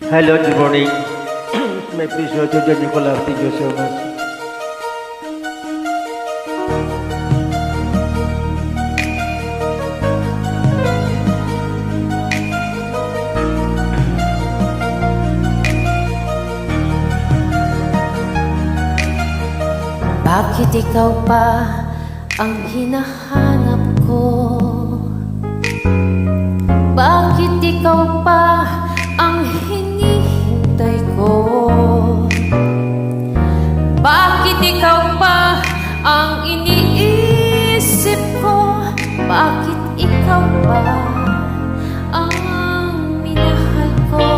Hello, good morning. My episode to John Nicola. Thank you so much. Bakit ikaw pa ang hinahanap ko? Bakit ikaw pa ang hinihintay ko? Bakit ikaw pa ang iniisip ko? Bakit ikaw pa ang minahal ko?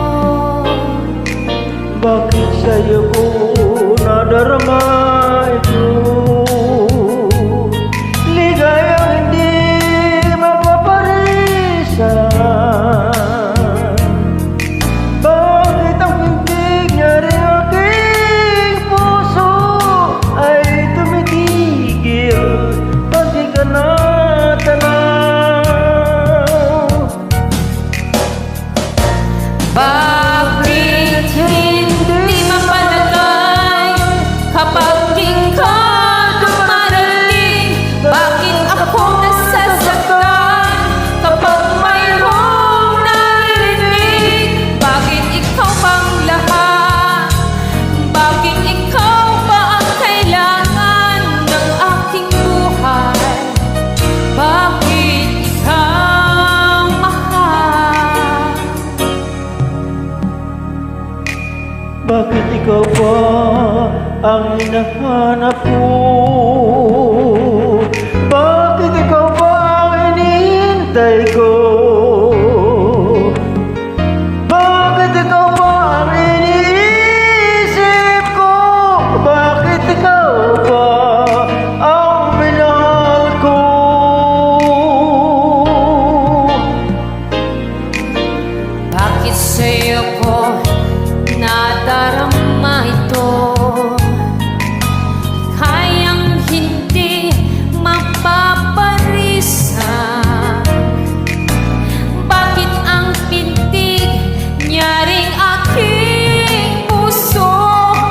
Bakit sa'yo ko nadarama ito? Ligayang hindi mapaparisan. Bakit ang pintig niya rin aking puso ay tumitigil pag di ka natanaw? Bakit hindi mapalagay kapag di ka dumarating? Bakit ako nasasaktan kapag mayroong naririnig? Bakit ikaw bang lahat? Bakit ikaw ba ang kailangan ng aking buhay? Bakit ikaw mahal? Bakit ikaw pa ang hinahanap ko? Bakit ikaw pa ang hinihintay ko? Bakit ikaw pa ang iniisip ko? Bakit ikaw pa ang minahal ko? Bakit sa'yo ko nadarama ito? Kayang hindi mapaparisan. Bakit ang pintig niya ring aking puso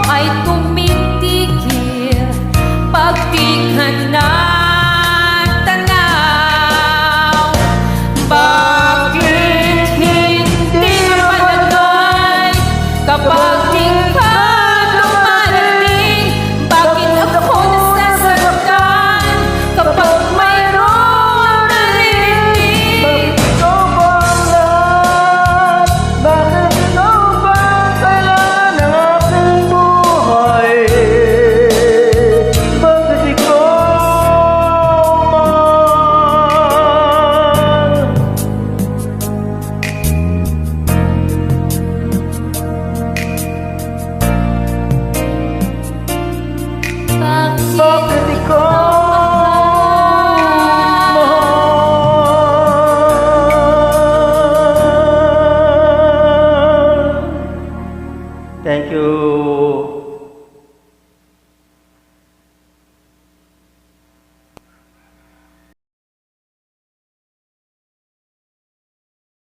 ay tumitigil pag di ka natanaw? Bakit hindi mapalagay kapag di ka dumarating? Bakit ako nasasaktan kapag mayroong naririnig? Ikaw ba ang lahat? Bakit ikaw ba ang kailangan ng aking buhay? Bakit ikaw mahal? Bakit ikaw mahal? Thank you.